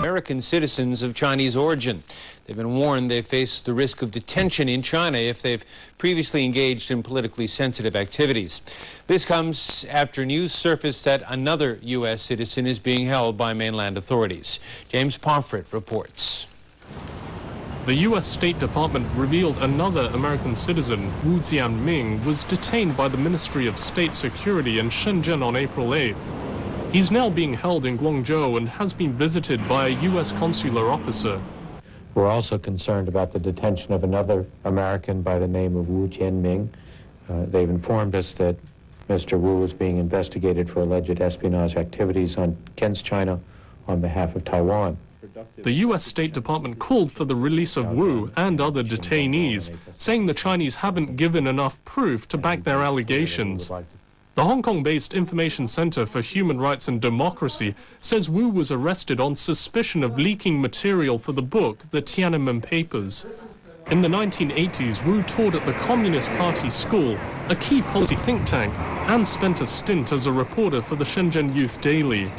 American citizens of Chinese origin. They've been warned they face the risk of detention in China if they've previously engaged in politically sensitive activities. This comes after news surfaced that another U.S. citizen is being held by mainland authorities. James Pomfret reports. The U.S. State Department revealed another American citizen, Wu Jianming, was detained by the Ministry of State Security in Shenzhen on April 8th. He's now being held in Guangzhou and has been visited by a U.S. consular officer. We're also concerned about the detention of another American by the name of Wu Jianming. They've informed us that Mr. Wu is being investigated for alleged espionage activities against China on behalf of Taiwan. The U.S. State Department called for the release of Wu and other detainees, saying the Chinese haven't given enough proof to back their allegations. The Hong Kong-based Information Center for Human Rights and Democracy says Wu was arrested on suspicion of leaking material for the book, The Tiananmen Papers. In the 1980s, Wu taught at the Communist Party School, a key policy think tank, and spent a stint as a reporter for the Shenzhen Youth Daily.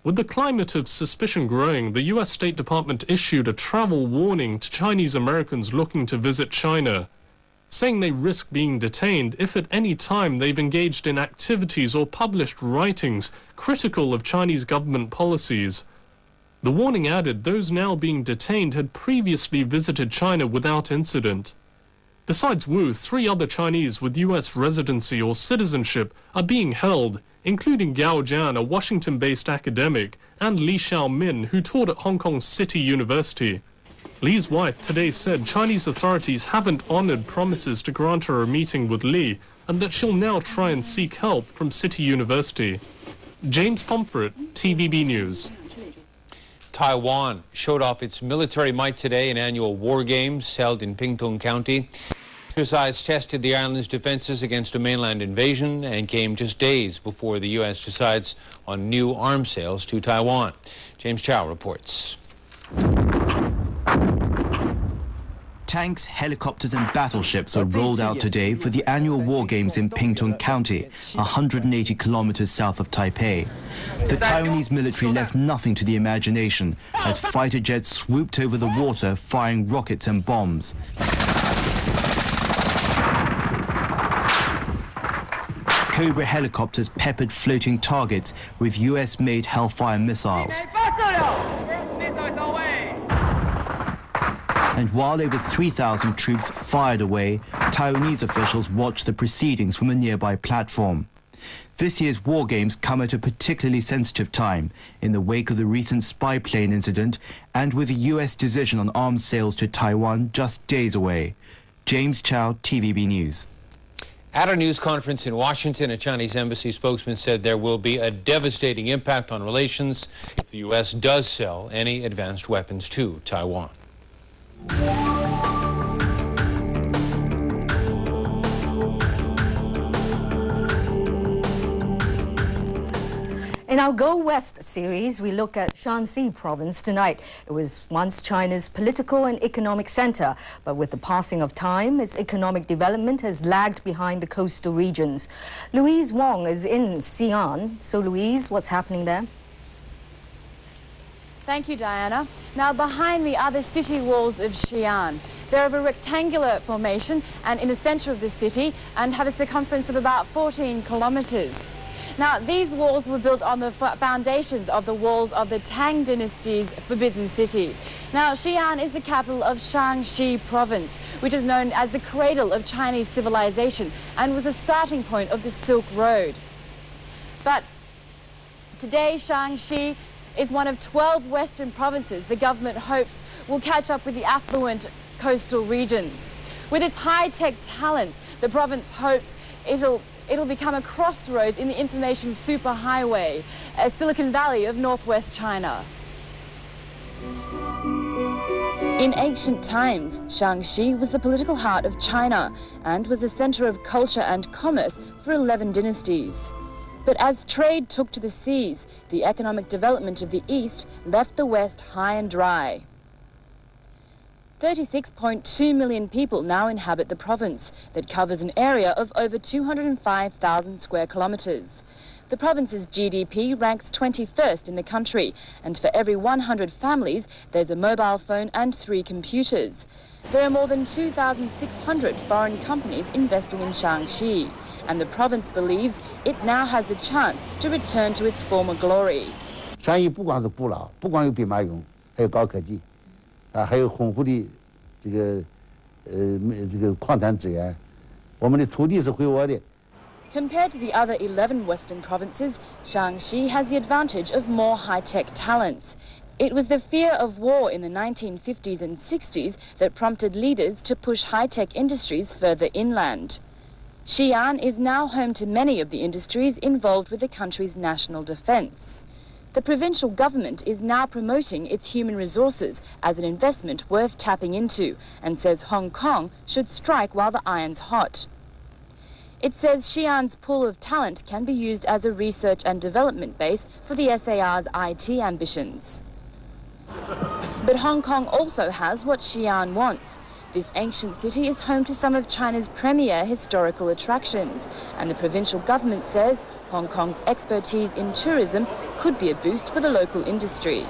With the climate of suspicion growing, the U.S. State Department issued a travel warning to Chinese Americans looking to visit China, saying they risk being detained if at any time they've engaged in activities or published writings critical of Chinese government policies. The warning added those now being detained had previously visited China without incident. Besides Wu, 3 other Chinese with U.S. residency or citizenship are being held, including Gao Jian, a Washington-based academic, and Li Xiaomin, who taught at Hong Kong's City University. Li's wife today said Chinese authorities haven't honored promises to grant her a meeting with Li, and that she'll now try and seek help from City University. James Pomfret, TVB News. Taiwan showed off its military might today in annual war games held in Pingtung County. The exercise tested the island's defenses against a mainland invasion and came just days before the U.S. decides on new arms sales to Taiwan. James Chow reports. Tanks, helicopters and battleships are rolled out today for the annual war games in Pingtung County, 180 kilometers south of Taipei. The Taiwanese military left nothing to the imagination as fighter jets swooped over the water firing rockets and bombs. Cobra helicopters peppered floating targets with US-made Hellfire missiles. And while over 3,000 troops fired away, Taiwanese officials watched the proceedings from a nearby platform. This year's war games come at a particularly sensitive time, in the wake of the recent spy plane incident and with the US decision on arms sales to Taiwan just days away. James Chow, TVB News. At a news conference in Washington, a Chinese embassy spokesman said there will be a devastating impact on relations if the U.S. does sell any advanced weapons to Taiwan. In our Go West series, we look at Shanxi province tonight. It was once China's political and economic center, but with the passing of time, its economic development has lagged behind the coastal regions. Louise Wong is in Xi'an. So, Louise, what's happening there? Thank you, Diana. Now, behind me are the city walls of Xi'an. They're of a rectangular formation and in the center of the city and have a circumference of about 14 kilometers. Now, these walls were built on the foundations of the walls of the Tang Dynasty's Forbidden City. Now, Xi'an is the capital of Shanxi province, which is known as the cradle of Chinese civilization and was the starting point of the Silk Road. But today, Shanxi is one of 12 western provinces the government hopes will catch up with the affluent coastal regions. With its high-tech talents, the province hopes it'll become a crossroads in the information superhighway, a Silicon Valley of northwest China. In ancient times, Shanxi was the political heart of China and was a center of culture and commerce for 11 dynasties. But as trade took to the seas, the economic development of the East left the West high and dry. 36.2 million people now inhabit the province that covers an area of over 205,000 square kilometers. The province's GDP ranks 21st in the country, and for every 100 families, there's a mobile phone and 3 computers. There are more than 2,600 foreign companies investing in Shaanxi, and the province believes it now has the chance to return to its former glory. 山西不光是不老，不光有兵马俑，还有高科技，还有丰富的这个矿产资源，我们的土地是归我的。 Compared to the other 11 Western provinces, Shaanxi has the advantage of more high-tech talents. It was the fear of war in the 1950s and 60s that prompted leaders to push high-tech industries further inland. Xi'an is now home to many of the industries involved with the country's national defense. The provincial government is now promoting its human resources as an investment worth tapping into and says Hong Kong should strike while the iron's hot. It says Xi'an's pool of talent can be used as a research and development base for the SAR's IT ambitions. But Hong Kong also has what Xi'an wants. This ancient city is home to some of China's premier historical attractions, and the provincial government says Hong Kong's expertise in tourism could be a boost for the local industry.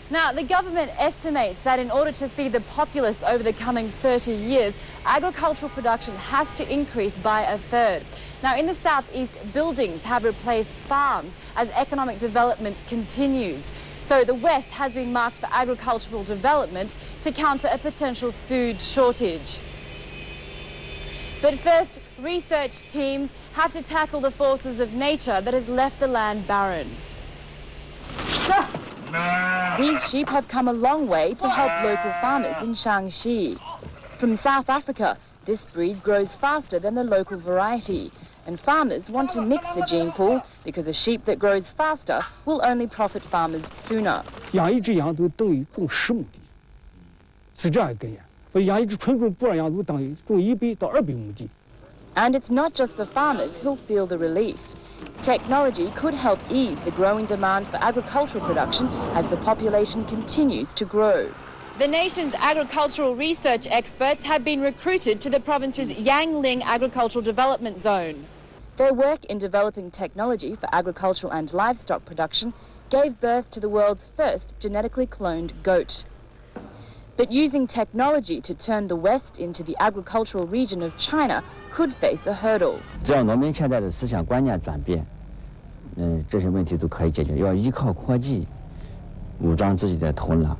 Now, the government estimates that in order to feed the populace over the coming 30 years, agricultural production has to increase by 1/3. Now, in the southeast, buildings have replaced farms as economic development continues. So the west has been marked for agricultural development to counter a potential food shortage. But first, research teams have to tackle the forces of nature that has left the land barren. These sheep have come a long way to help local farmers in Shaanxi. From South Africa, this breed grows faster than the local variety, and farmers want to mix the gene pool because a sheep that grows faster will only profit farmers sooner. 养一只羊都等于种10亩地，是这样一个概念。所以养一只纯种布尔羊都等于种100到200亩地。And it's not just the farmers who'll feel the relief. Technology could help ease the growing demand for agricultural production as the population continues to grow. The nation's agricultural research experts have been recruited to the province's Yangling Agricultural Development Zone. Their work in developing technology for agricultural and livestock production gave birth to the world's first genetically cloned goat. But using technology to turn the West into the agricultural region of China could face a hurdle. 只要农民现在的思想观念转变，这些问题都可以解决。要依靠科技武装自己的头脑。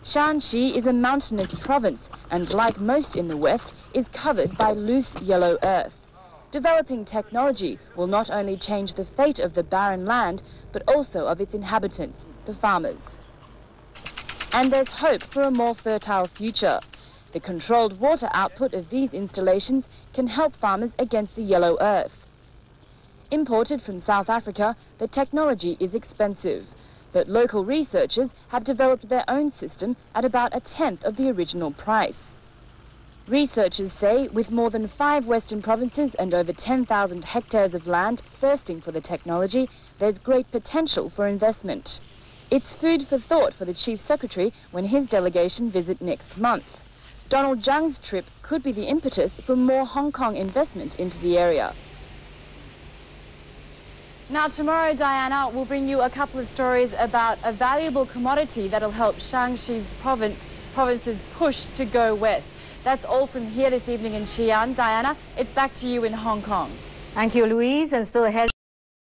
Shaanxi is a mountainous province and, like most in the West, is covered by loose yellow earth. Developing technology will not only change the fate of the barren land, but also of its inhabitants, the farmers. And there's hope for a more fertile future. The controlled water output of these installations can help farmers against the yellow earth. Imported from South Africa, the technology is expensive, but local researchers have developed their own system at about 1/10 of the original price. Researchers say with more than 5 Western provinces and over 10,000 hectares of land thirsting for the technology, there's great potential for investment. It's food for thought for the Chief Secretary when his delegation visit next month. Donald Zhang's trip could be the impetus for more Hong Kong investment into the area. Now tomorrow, Diana, we'll bring you a couple of stories about a valuable commodity that'll help Shaanxi's province's push to go west. That's all from here this evening in Xi'an. Diana, it's back to you in Hong Kong. Thank you, Louise, and still ahead.